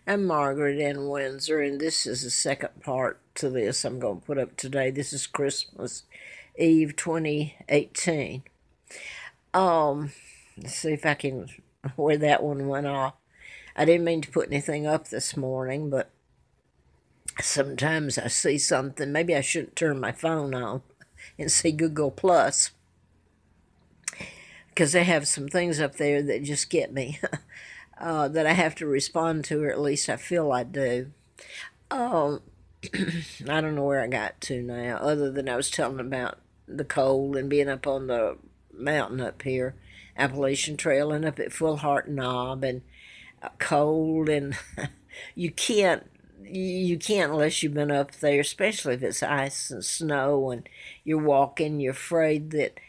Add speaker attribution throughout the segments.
Speaker 1: I'm Margaret in Windsor, and this is the second part to this I'm going to put up today. This is Christmas Eve 2018. Let's see if I can where that one went off. I didn't mean to put anything up this morning, but sometimes I see something. Maybe I shouldn't turn my phone on and see Google Plus because they have some things up there that just get me that I have to respond to, or at least I feel I do. Um, I don't know where I got to now, other than I was telling about the cold and being up on the mountain up here, Appalachian Trail, and up at Full Heart Knob, and cold, and you can't you can't unless you've been up there, especially if it's ice and snow and you're walking. You're afraid that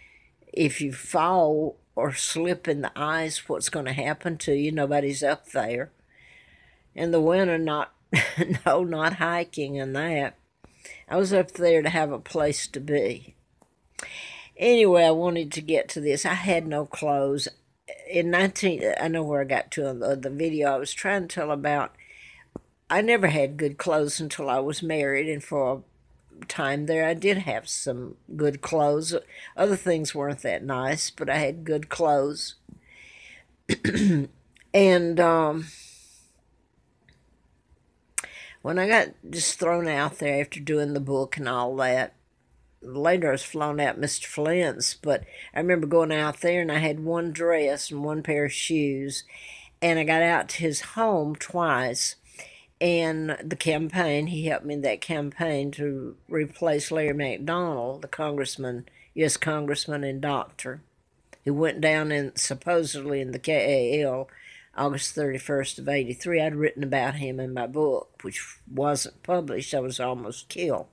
Speaker 1: if you fall or slip in the ice, what's going to happen to you? Nobody's up there. In the winter, not no, not hiking and that. I was up there to have a place to be. Anyway, I wanted to get to this. I had no clothes. In 19, I know where I got to in the video. I was trying to tell about, I never had good clothes until I was married, and for a time there, I did have some good clothes. Other things weren't that nice, but I had good clothes. And when I got just thrown out there after doing the book and all that, later I was flown out Mr. Flint's, but I remember going out there and I had one dress and one pair of shoes, and I got out to his home twice. And the campaign, he helped me in that campaign to replace Larry McDonald, the congressman, U.S. congressman and doctor, who went down in supposedly in the KAL August 31st of 83. I'd written about him in my book, which wasn't published. I was almost killed.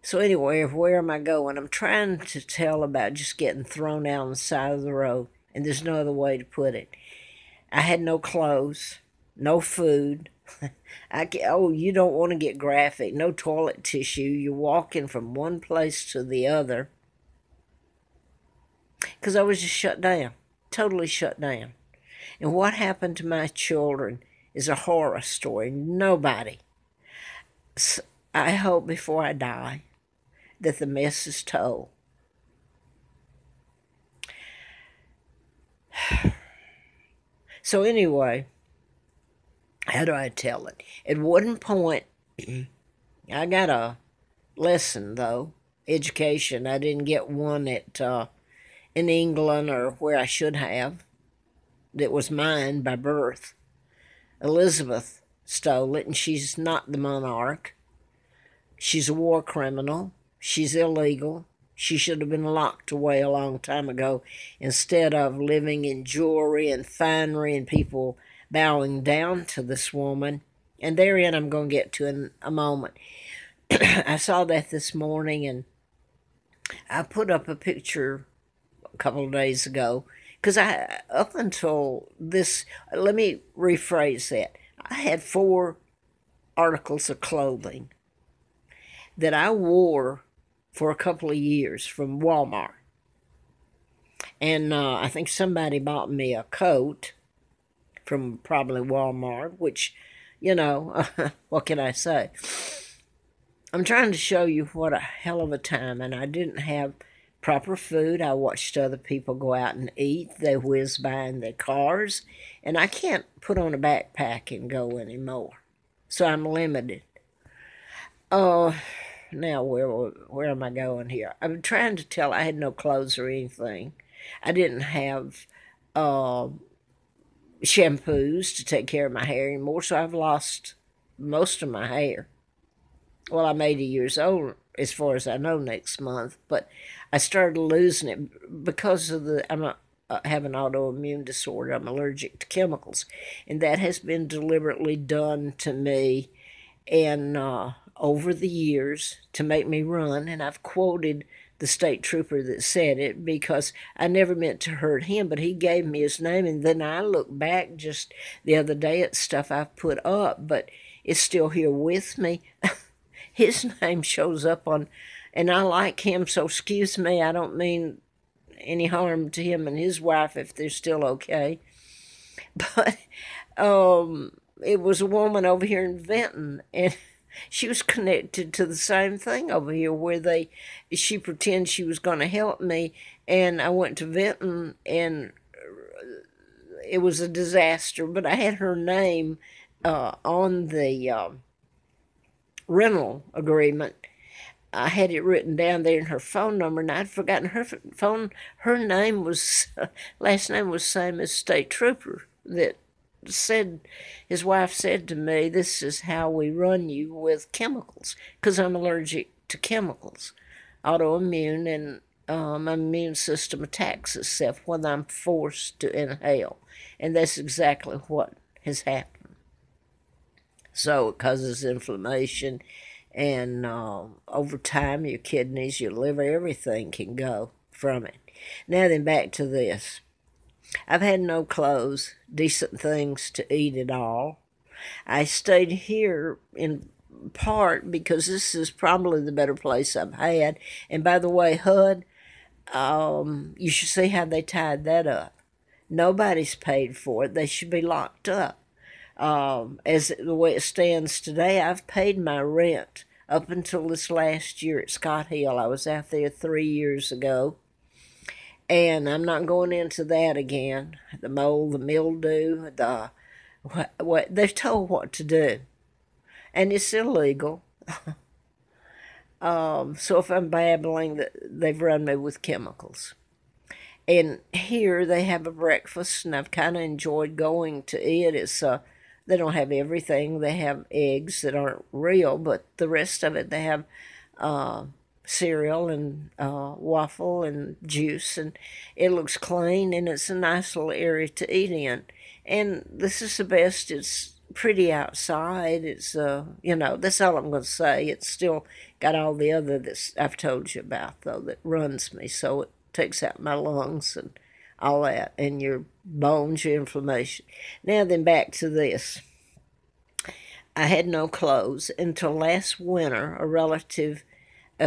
Speaker 1: So anyway, where am I going? I'm trying to tell about just getting thrown out on the side of the road, and there's no other way to put it. I had no clothes, no food. You don't want to get graphic. No toilet tissue. You're walking from one place to the other. Because I was just shut down, totally shut down. And what happened to my children is a horror story. Nobody. I hope before I die that the mess is told. So anyway, how do I tell it? At one point, I got a lesson though, education. I didn't get one at in England or where I should have. That was mine by birth. Elizabeth stole it, and she's not the monarch. She's a war criminal. She's illegal. She should have been locked away a long time ago instead of living in jewelry and finery and people bowing down to this woman. And therein I'm going to get to in a moment. I saw that this morning, and I put up a picture a couple of days ago because up until this, let me rephrase that. I had 4 articles of clothing that I wore for a couple of years from Walmart. And I think somebody bought me a coat from probably Walmart, which, what can I say? I'm trying to show you what a hell of a time, and I didn't have proper food. I watched other people go out and eat. They whiz by in their cars, and I can't put on a backpack and go anymore. So I'm limited. Oh, now where am I going here? I'm trying to tell. I had no clothes or anything. I didn't have shampoos to take care of my hair anymore, so I've lost most of my hair. Well, I'm 80 years old, as far as I know, next month, but I started losing it because of I have an autoimmune disorder. I'm allergic to chemicals, and that has been deliberately done to me and over the years to make me run. And I've quoted the state trooper that said it because I never meant to hurt him, but he gave me his name. And then I looked back just the other day at stuff I've put up, but it's still here with me. His name shows up on, and I like him, so excuse me, I don't mean any harm to him and his wife if they're still okay. But it was a woman over here in Benton, and she was connected to the same thing over here where she pretended she was going to help me, and I went to Benton, and it was a disaster. But I had her name on the rental agreement. I had it written down there in her phone number, and I'd forgotten her phone. Her name was last name was same as State Trooper that said, his wife said to me, "This is how we run you with chemicals," because I'm allergic to chemicals, autoimmune, and my immune system attacks itself when I'm forced to inhale, and that's exactly what has happened. So it causes inflammation, and over time, your kidneys, your liver, everything can go from it. Now then, back to this. I've had no clothes, decent things to eat at all. I stayed here in part because this is probably the better place I've had. And by the way, HUD, you should see how they tied that up. Nobody's paid for it. They should be locked up. As the way it stands today, I've paid my rent up until this last year at Scott Hill. I was out there 3 years ago. And I'm not going into that again. The mold, the mildew, the what they're told what to do, and it's illegal. So if I'm babbling, they've run me with chemicals. And here they have a breakfast, and I've kind of enjoyed going to it. It's they don't have everything. They have eggs that aren't real, but the rest of it they have cereal and waffle and juice, and it looks clean, and it's a nice little area to eat in. And this is the best. It's pretty outside. It's that's all I'm going to say. It's still got all the other that I've told you about though that runs me, so it takes out my lungs and all that, and your bones, your inflammation. Now then, back to this. I had no clothes until last winter. A relative,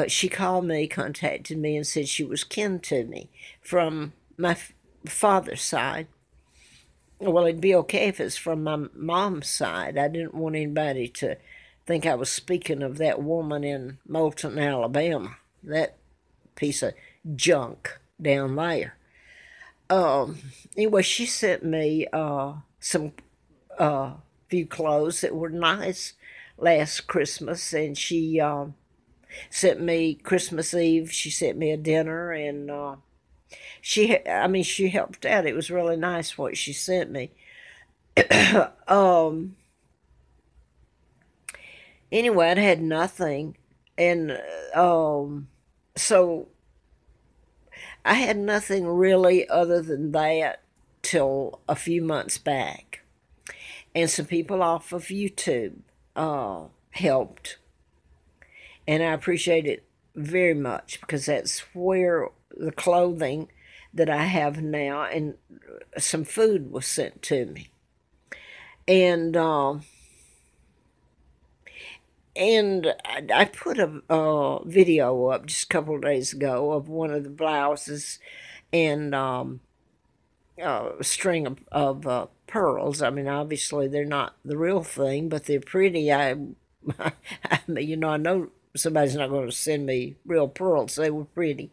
Speaker 1: she called me, contacted me, and said she was kin to me from my father's side. Well, it'd be okay if it's from my mom's side. I didn't want anybody to think I was speaking of that woman in Moulton, Alabama. That piece of junk down there. Anyway, she sent me some few clothes that were nice last Christmas, and she sent me Christmas Eve. She sent me a dinner, and she helped out. It was really nice what she sent me. Anyway, I had nothing, and so I had nothing really other than that till a few months back. And some people off of YouTube helped. And I appreciate it very much because that's where the clothing that I have now and some food was sent to me. And I put a video up just a couple of days ago of one of the blouses and a string of pearls. I mean, obviously they're not the real thing, but they're pretty. I mean, I know somebody's not going to send me real pearls. They were pretty.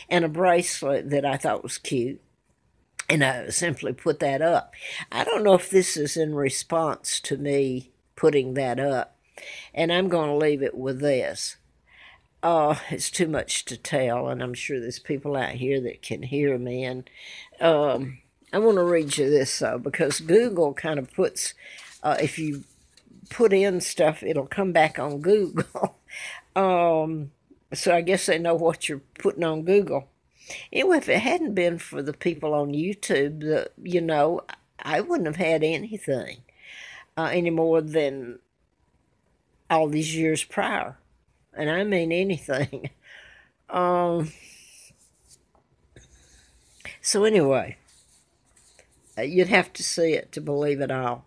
Speaker 1: And a bracelet that I thought was cute. And I simply put that up. I don't know if this is in response to me putting that up. And I'm going to leave it with this. It's too much to tell, and I'm sure there's people out here that can hear me. And I want to read you this, though, because Google kind of puts, if you put in stuff, it'll come back on Google. So I guess they know what you're putting on Google. Anyway, if it hadn't been for the people on YouTube, I wouldn't have had anything any more than all these years prior. And I mean anything. So anyway, you'd have to see it to believe it all.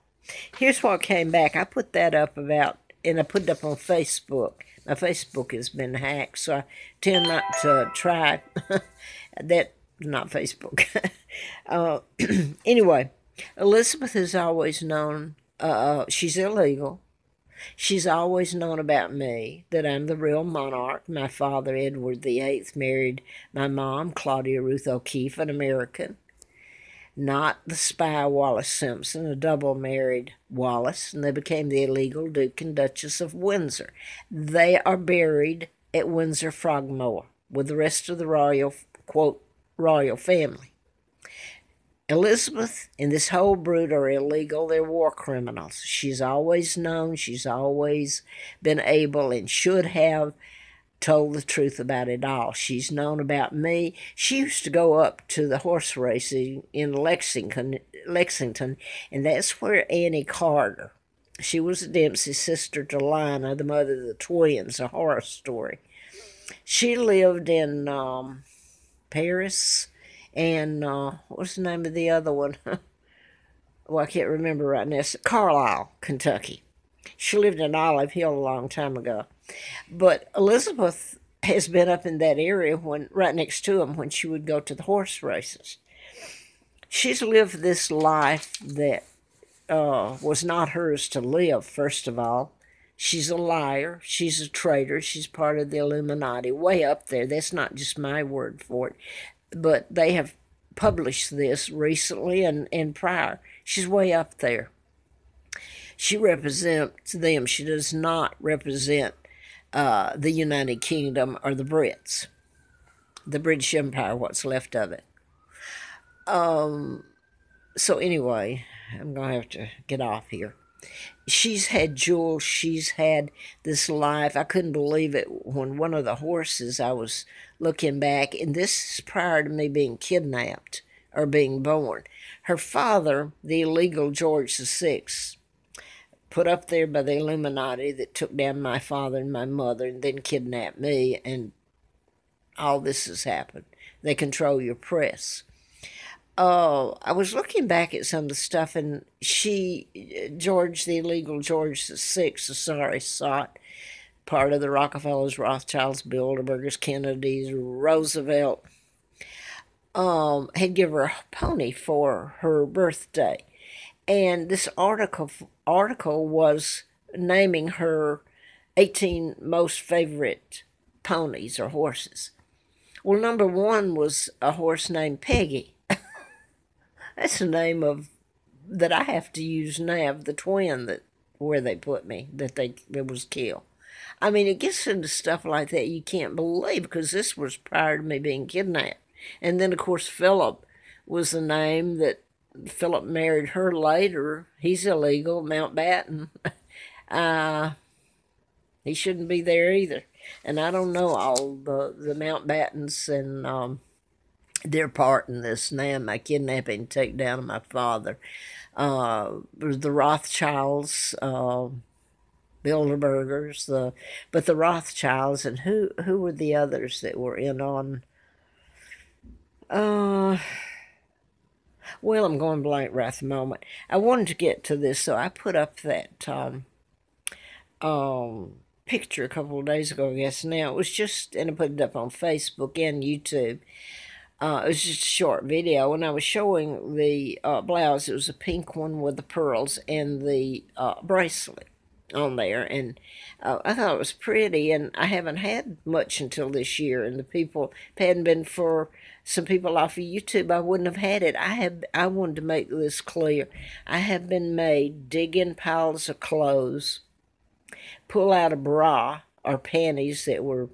Speaker 1: Here's what came back. I put that up and I put it up on Facebook. My Facebook has been hacked, so I tend not to try that. Not Facebook. Anyway, Elizabeth has always known She's illegal. She's always known about me, that I'm the real monarch. My father, Edward VIII, married my mom, Claudia Ruth O'Keefe, an American. Not the spy Wallace Simpson, a double married Wallace, and they became the illegal Duke and Duchess of Windsor. They are buried at Windsor Frogmore with the rest of the royal, quote, royal family. Elizabeth and this whole brood are illegal. They're war criminals. She's always known, she's always been able and should have told the truth about it all. She's known about me. She used to go up to the horse racing in Lexington, and that's where Annie Carter, she was Dempsey's sister to Lina, the mother of the twins, a horror story. She lived in Paris, and what's the name of the other one? Well, I can't remember right now. It's Carlisle, Kentucky. She lived in Olive Hill a long time ago. But Elizabeth has been up in that area right next to him when she would go to the horse races. She's lived this life that was not hers to live, first of all. She's a liar. She's a traitor. She's part of the Illuminati, way up there. That's not just my word for it. But they have published this recently and prior. She's way up there. She represents them. She does not represent the United Kingdom or the Brits, the British Empire, what's left of it. So anyway, I'm going to have to get off here. She's had jewels. She's had this life. I couldn't believe it when one of the horses, I was looking back, and this is prior to me being kidnapped or being born. Her father, the illegal George VI, put up there by the Illuminati that took down my father and my mother and then kidnapped me, and all this has happened. They control your press. I was looking back at some of the stuff, and George, the illegal George VI, the sorry sot, part of the Rockefellers, Rothschilds, Bilderbergers, Kennedys, Roosevelt, had given her a pony for her birthday. And this article was naming her 18 most favorite ponies or horses. Well, number one was a horse named Peggy. That's the name that I have to use now, the twin where they put me, that was killed. I mean, it gets into stuff like that you can't believe, because this was prior to me being kidnapped. And then, of course, Philip was the name that Philip married her later. He's illegal, Mountbatten. He shouldn't be there either. And I don't know all the Mountbattens and their part in this now, my kidnapping and takedown of my father. The Rothschilds, Bilderbergers, but the Rothschilds, and who were the others that were in on? Well, I'm going blank right at the moment. I wanted to get to this, so I put up that picture a couple of days ago, I guess now. It was just, and I put it up on Facebook and YouTube. It was just a short video, and I was showing the blouse. It was a pink one with the pearls and the bracelet on there, and I thought it was pretty, and I haven't had much until this year, and if it hadn't been for some people off of YouTube, I wouldn't have had it. I wanted to make this clear. I have been made dig in piles of clothes, pull out a bra or panties that were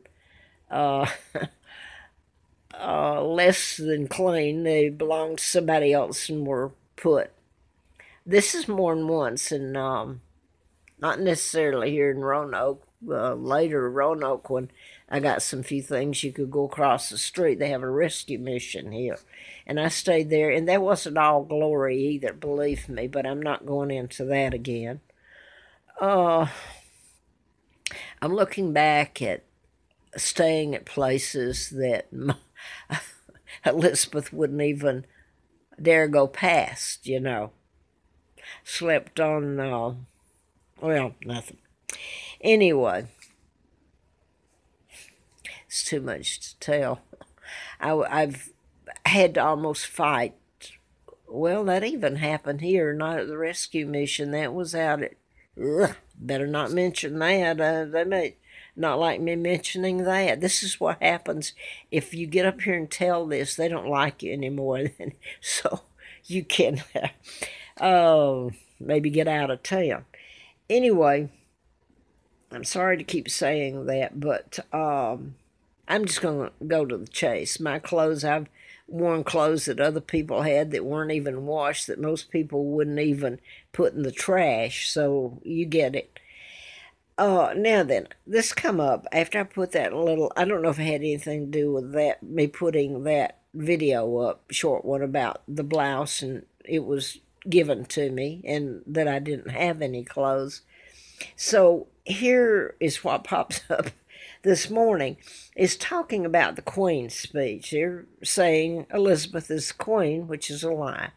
Speaker 1: less than clean. They belonged to somebody else and were put. This is more than once, and not necessarily here in Roanoke. Later, Roanoke, when I got some few things, you could go across the street. They have a rescue mission here. And I stayed there, and that wasn't all glory either, believe me, but I'm not going into that again. I'm looking back at staying at places that Elizabeth wouldn't even dare go past, you know. Slept on, well, nothing. Anyway, it's too much to tell. I've had to almost fight Well, that even happened here, not at the rescue mission. That was out at. Ugh, better not mention that. They may not like me mentioning that. This is what happens if you get up here and tell this. They don't like you anymore. So you can, maybe get out of town. Anyway, I'm sorry to keep saying that, but I'm just going to go to the chase. My clothes, I've worn clothes that other people had that weren't even washed, that most people wouldn't even put in the trash. So you get it. Now then, this come up after I put that little, I don't know if it had anything to do with that, me putting that video up, short one about the blouse, and it was given to me, and that I didn't have any clothes. So here is what pops up this morning, is talking about the Queen's speech. They're saying Elizabeth is queen, which is a lie.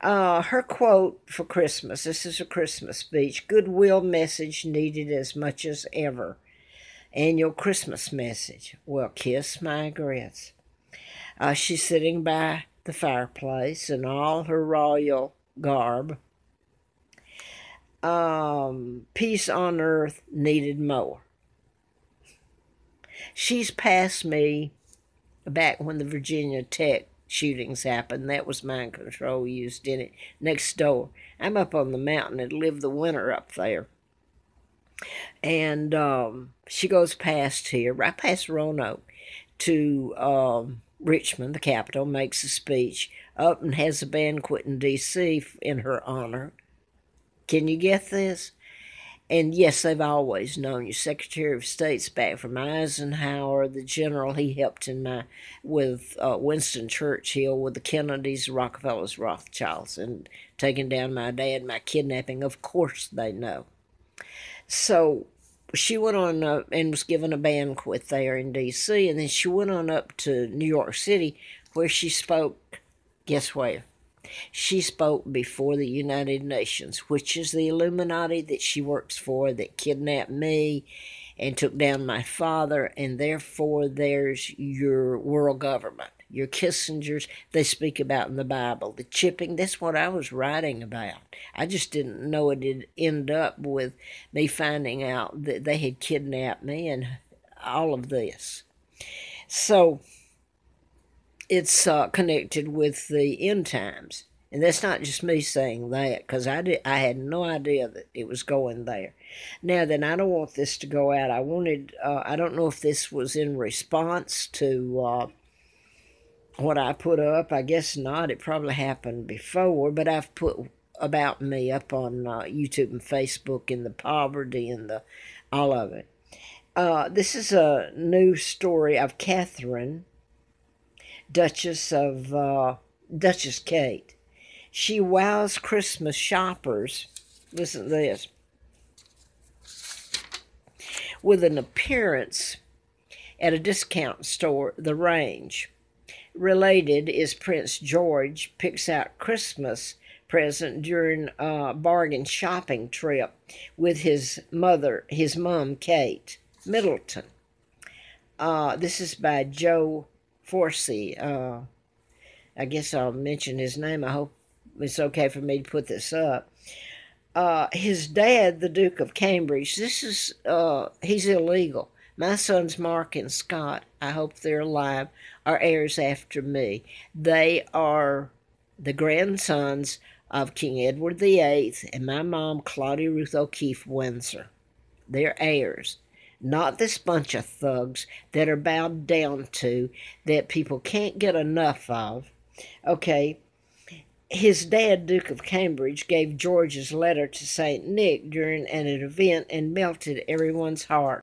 Speaker 1: Her quote for Christmas, this is a Christmas speech: goodwill message needed as much as ever. Annual Christmas message. Well, kiss my grits. She's sitting by the fireplace in all her royal garb. Peace on earth needed more. She's past me back when the Virginia Tech shootings happened. That was mind control used in it. Next door, I'm up on the mountain and live the winter up there. And she goes past here, right past Roanoke, to Richmond, the capital, makes a speech, up and has a banquet in D.C. in her honor. Can you get this? And yes, they've always known you. Secretary of State's back from Eisenhower, the general he helped with Winston Churchill, with the Kennedys, Rockefellers, Rothschilds, and taking down my dad, my kidnapping. Of course they know. So she went on and was given a banquet there in D.C., and then she went on up to New York City, where she spoke, guess where? She spoke before the United Nations, which is the Illuminati that she works for, that kidnapped me and took down my father, and therefore there's your world government, your Kissingers they speak about in the Bible. The chipping, that's what I was writing about. I just didn't know it'd end up with me finding out that they had kidnapped me and all of this. So it's connected with the end times. And that's not just me saying that, because I had no idea that it was going there. Now then, I don't want this to go out. I don't know if this was in response to what I put up. I guess not. It probably happened before, but I've put about me up on YouTube and Facebook, and the poverty and all of it. This is a new story of Catherine, Duchess Kate. She wows Christmas shoppers, listen to this, with an appearance at a discount store, The Range. Related is Prince George picks out Christmas present during a bargain shopping trip with his mom, Kate Middleton. This is by Joe Forsey. I guess I'll mention his name. I hope it's okay for me to put this up. His dad, the Duke of Cambridge, he's illegal. My sons, Mark and Scott, I hope they're alive, are heirs after me. They are the grandsons of King Edward VIII and my mom, Claudia Ruth O'Keefe Windsor. They're heirs. Not this bunch of thugs that are bowed down to, that people can't get enough of. Okay, his dad, Duke of Cambridge, gave George's letter to St. Nick during an event and melted everyone's heart.